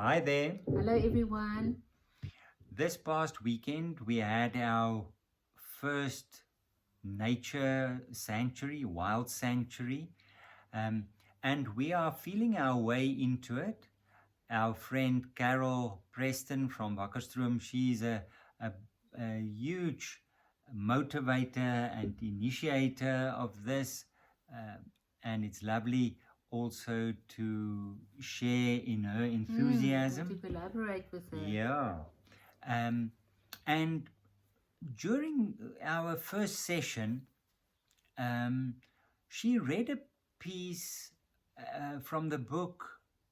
Hi there. Hello, everyone. This past weekend we had our first nature sanctuary, wild sanctuary, um, and we are feeling our way into it. Our friend Carol Preston from Wakkerstroom, she's a, a huge motivator and initiator of this, uh, and it's lovely also to share in her And to enthusiasm. collaborate with her. Yeah. Um, and during our first session, um, she read a piece from the book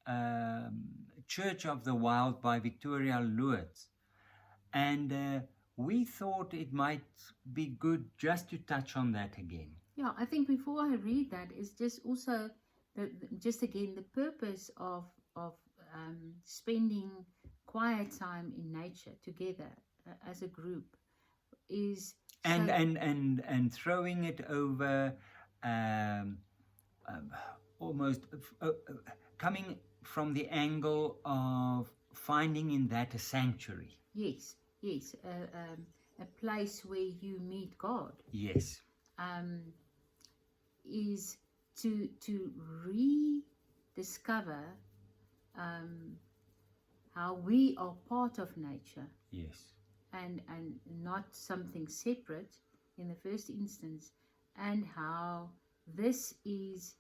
um, Church of the Wild by Victoria Lewis. And we thought it might be good just to touch on that again. Yeah, I think before I read that, it's just also just again the purpose of spending quiet time in nature together as a group is And so. throwing it over um, um, almost coming from the angle of finding in that a sanctuary. Yes, a place where you meet God. Yes. Um, is to rediscover um, how we are part of nature Yes. and not something separate in the first instance, and how this is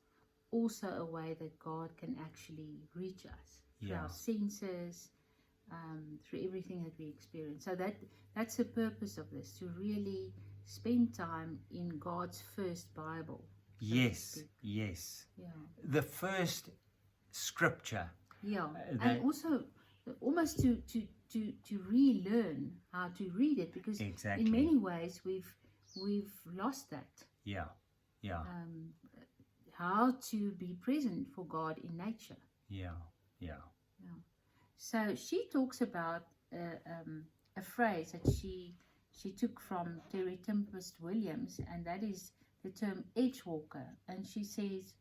also a way that God can actually reach us through Yeah. our senses, through everything that we experience. So that's the purpose of this, to really spend time in God's first Bible. So Yes. Yes. yeah. The first scripture. Yeah, and That also almost to relearn how to read it, because in exactly. many ways we've lost that. Yeah. Yeah. Um, how to be present for God in nature. Yeah. Yeah. Yeah. So she talks about a phrase that she took from Terry Tempest Williams, and that is the term edge walker. And she says,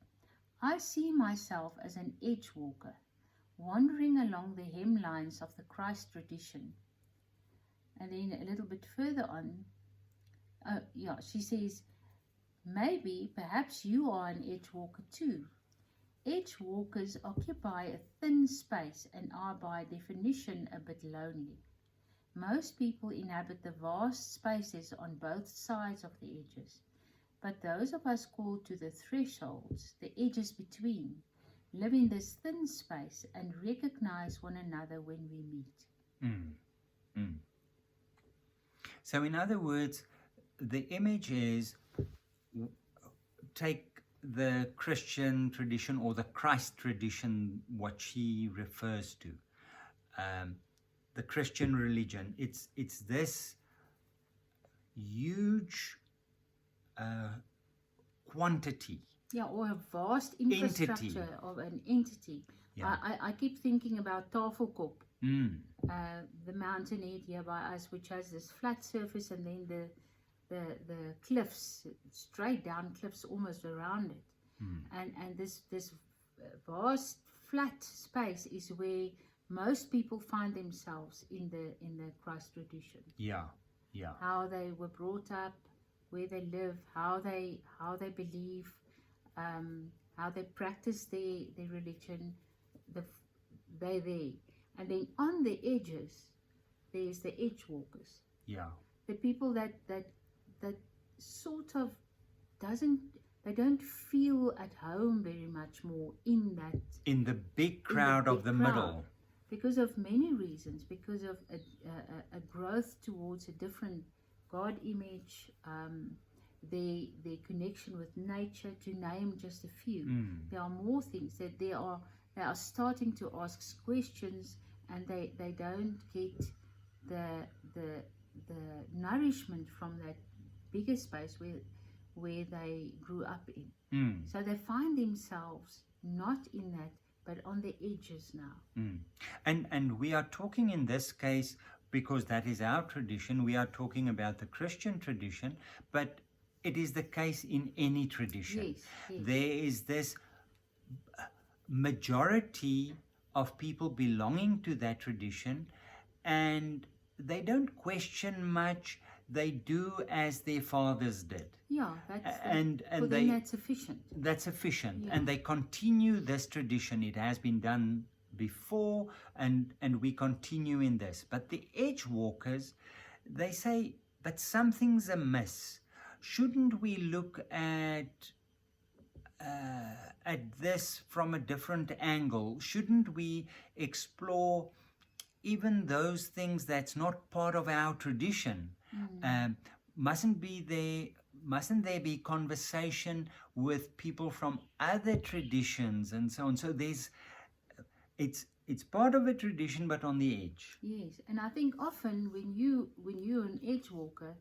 "I see myself as an edge walker, wandering along the hemlines of the Christ tradition." And then a little bit further on, she says, "Maybe, perhaps you are an edge walker too. Edge walkers occupy a thin space and are by definition a bit lonely. Most people inhabit the vast spaces on both sides of the edges, but those of us called to the thresholds, the edges between, live in this thin space and recognize one another when we meet." Mm. Mm. So, in other words, the image is take the Christian tradition or the Christ tradition, what she refers to, the Christian religion. It's this huge quantity, Yeah, or a vast entity. infrastructure of an entity. Yeah. I keep thinking about Tafelkop, Mm. the mountain here by us, which has this flat surface, and then the cliffs, straight down cliffs almost around it. And this vast flat space is where most people find themselves in the Christ tradition. Yeah. Yeah. How they were brought up, where they live, how they believe, how they practice their religion. They're there. And then on the edges, there's the edge walkers. Yeah. The people that sort of doesn't they don't feel at home very much more in the big crowd of the crowd, middle. because of many reasons, because of a growth towards a different God image, their connection with nature, to name just a few. There are more things that they are starting to ask questions, and they don't get the nourishment from that bigger space where they grew up in. So they find themselves not in that, but on the edges now. And we are talking in this case, because that is our tradition, we are talking about the Christian tradition, but it is the case in any tradition. Yes. There is this majority of people belonging to that tradition, and they don't question much. They do as their fathers did. Yeah, that's And for them they, that's sufficient. that's sufficient. Yeah. And they continue this tradition. It has been done before, and we continue in this. But the edge walkers, they say, but something's amiss. Shouldn't we look at this from a different angle? Shouldn't we explore even those things that's not part of our tradition? Mustn't there be conversation with people from other traditions and so on? So it's part of a tradition, but on the edge. Yes, and I think often when you're an edge walker,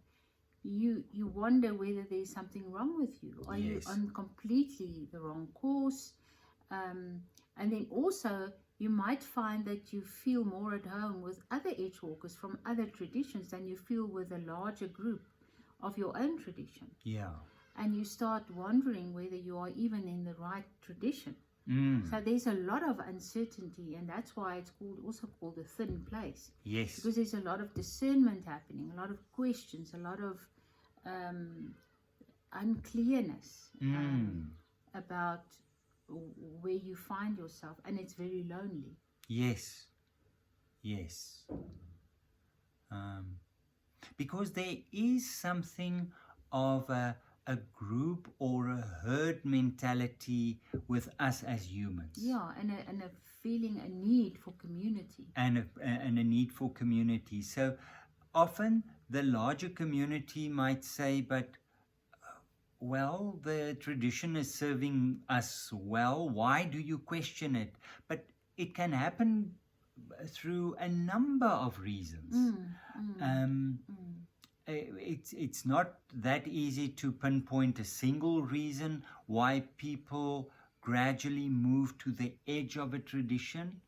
you wonder whether there's something wrong with you. Are you Yes. on completely the wrong course? And then also you might find that you feel more at home with other edge walkers from other traditions than you feel with a larger group of your own tradition. Yeah. And you start wondering whether you are even in the right tradition. Mm. So there's a lot of uncertainty, and that's why it's also called a thin place. Yes. Because there's a lot of discernment happening, a lot of questions, a lot of unclearness about where you find yourself, and it's very lonely. Yes. Yes. Because there is something of a group or a herd mentality with us as humans. Yeah, and a feeling, a need for community. And a need for community. So often the larger community might say, but well, the tradition is serving us well. Why do you question it? But it can happen through a number of reasons. It's not that easy to pinpoint a single reason why people gradually move to the edge of a tradition.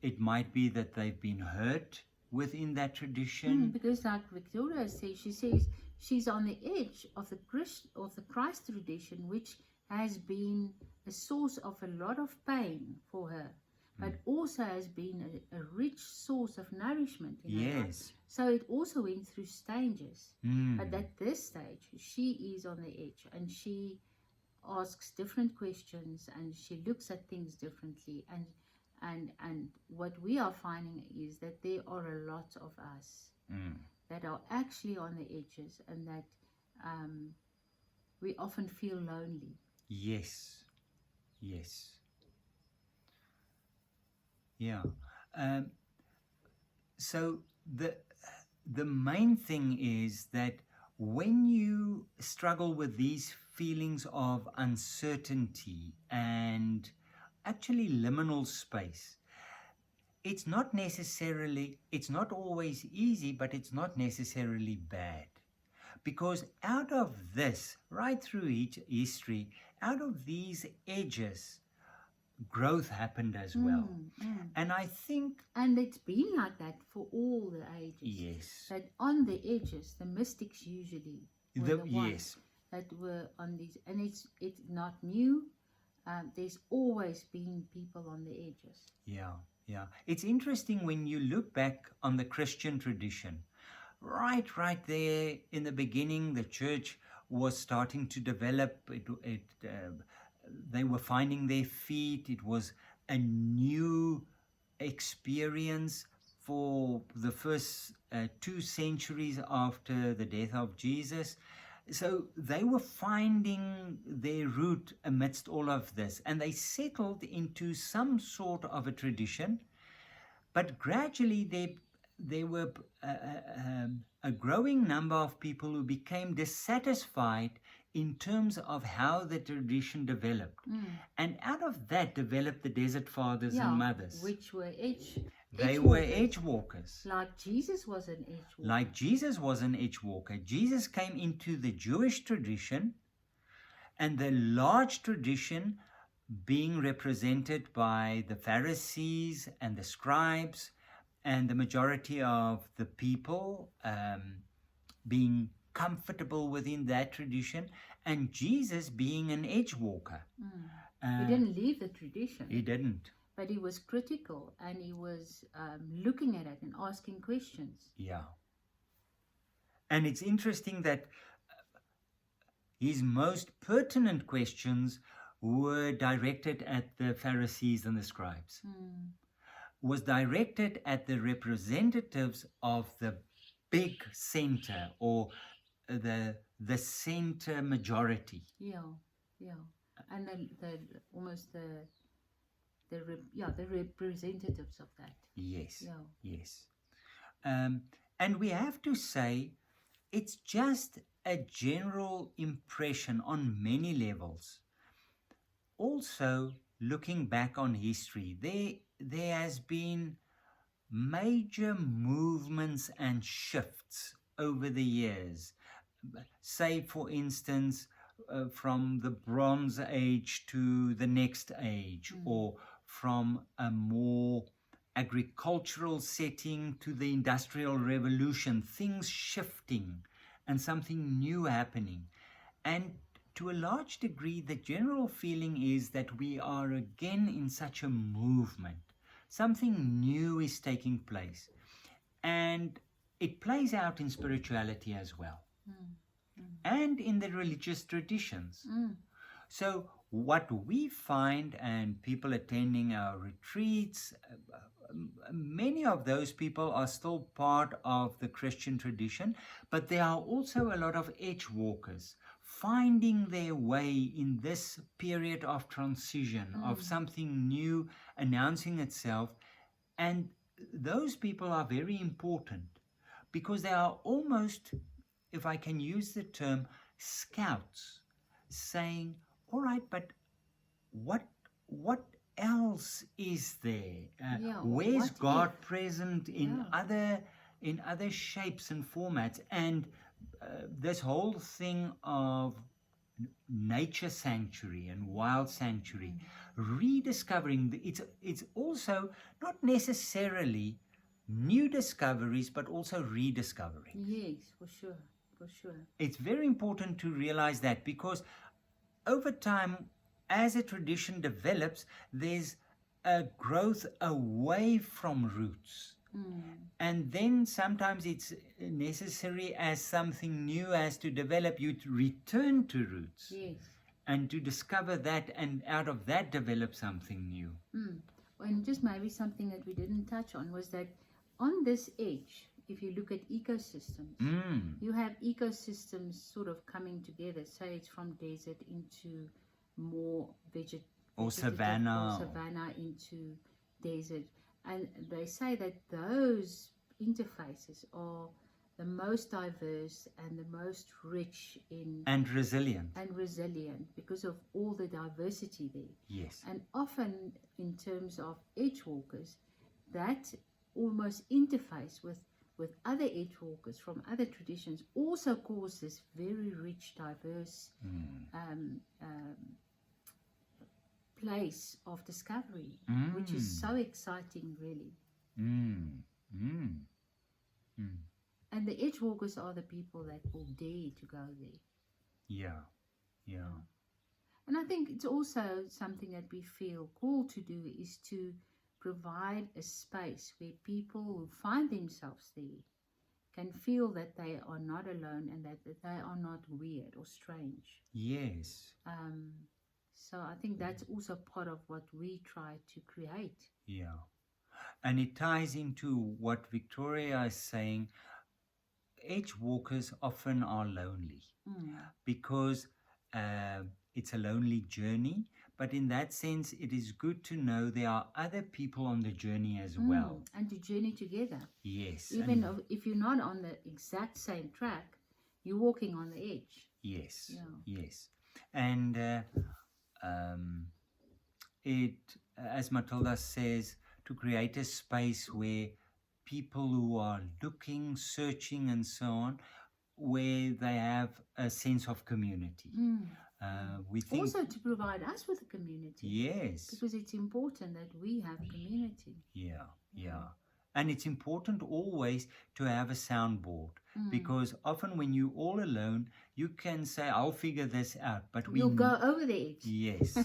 It might be that they've been hurt within that tradition. Because like Victoria says, she says she's on the edge of the Christ tradition, which has been a source of a lot of pain for her, but also has been a rich source of nourishment in her life. Yes. So it also went through stages. Mm. But at this stage, she is on the edge, and she asks different questions, and she looks at things differently. And what we are finding is that there are a lot of us that are actually on the edges, and that we often feel lonely. Yes. Yes. Yeah. So the main thing is that when you struggle with these feelings of uncertainty and actually liminal space, it's not always easy, but it's not necessarily bad. Because out of this, right through history, out of these edges, growth happened as well. And I think... And it's been like that for all the ages. Yes. That on the edges, the mystics usually were the ones yes. that were on these. And it's not new. There's always been people on the edges. Yeah, yeah. It's interesting when you look back on the Christian tradition. Right there in the beginning, the church was starting to develop. They were finding their feet. It was a new experience for the first 2 centuries after the death of Jesus. So they were finding their route amidst all of this, and they settled into some sort of a tradition. But gradually there were a growing number of people who became dissatisfied in terms of how the tradition developed. And out of that developed the Desert Fathers and Mothers. Which were They were edge walkers. Like Jesus was an edge walker. Like Jesus was an edge walker. Jesus came into the Jewish tradition, and the large tradition being represented by the Pharisees and the scribes, and the majority of the people being comfortable within that tradition, and Jesus being an edge walker. He didn't leave the tradition. He didn't. but he was critical and he was looking at it and asking questions. Yeah. And it's interesting that his most pertinent questions were directed at the Pharisees and the scribes, was directed at the representatives of the big center, or the center majority. Yeah, yeah. And the almost the representatives of that. Yes, Yeah. yes. And we have to say, it's just a general impression on many levels. Also, looking back on history, there has been major movements and shifts over the years. Say, for instance, from the Bronze Age to the next age, or from a more agricultural setting to the Industrial Revolution, things shifting and something new happening. And to a large degree, the general feeling is that we are again in such a movement. Something new is taking place. And it plays out in spirituality as well, and in the religious traditions. So what we find, and people attending our retreats, many of those people are still part of the Christian tradition, but there are also a lot of edge walkers finding their way in this period of transition, of something new announcing itself. And those people are very important because they are almost, if I can use the term, scouts, saying, all right, but what else is there? Where's God present in other shapes and formats? And this whole thing of nature sanctuary and wild sanctuary, rediscovering, it's also not necessarily new discoveries, but also rediscovery. Yes, for sure. It's very important to realize that, because over time, as a tradition develops, there's a growth away from roots. And then sometimes it's necessary, as something new has to develop, you to return to roots. Yes. And to discover that, and out of that develop something new. And just maybe something that we didn't touch on was that on this edge, if you look at ecosystems, you have ecosystems sort of coming together. Say it's from desert into more or savanna, into desert. And they say that those interfaces are the most diverse and the most rich in and resilient because of all the diversity there. Yes. And often in terms of edge walkers, that almost interface with other edge walkers from other traditions also cause this very rich, diverse place of discovery, which is so exciting, really. And the edge walkers are the people that will dare to go there. Yeah. And I think it's also something that we feel called to do, is to provide a space where people who find themselves there can feel that they are not alone and that they are not weird or strange. Yes. So I think that's also part of what we try to create. Yeah. And it ties into what Victoria is saying. Edge walkers often are lonely because it's a lonely journey. But in that sense, it is good to know there are other people on the journey as well. And to journey together. Yes. Even if you're not on the exact same track, you're walking on the edge. Yes. Yeah. Yes. And it, as Matilda says, to create a space where people who are looking, searching, and so on, where they have a sense of community. We think also to provide us with a community. Yes. Because it's important that we have community. Yeah. And it's important always to have a soundboard, because often when you're all alone, you can say, I'll figure this out. But you'll go over the edge. Yes.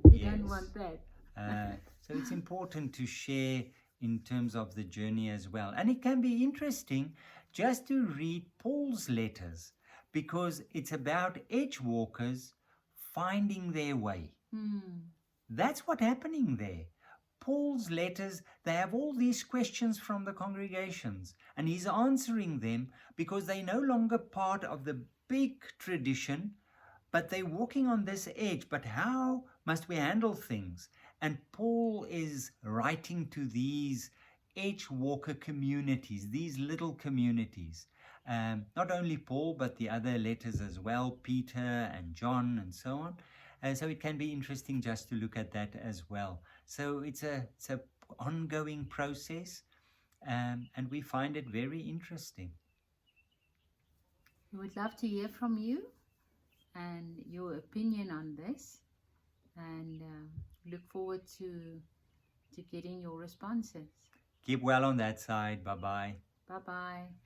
We don't want that. So it's important to share in terms of the journey as well. And it can be interesting just to read Paul's letters because it's about edge walkers finding their way. That's what's happening there. Paul's letters, they have all these questions from the congregations, and he's answering them because they're no longer part of the big tradition, but they're walking on this edge. But how must we handle things? And Paul is writing to these edge walker communities, these little communities. Not only Paul, but the other letters as well, Peter and John and so on. So it can be interesting just to look at that as well. So it's a ongoing process, and we find it very interesting. We would love to hear from you and your opinion on this, and look forward to getting your responses. Keep well on that side. Bye-bye. Bye-bye.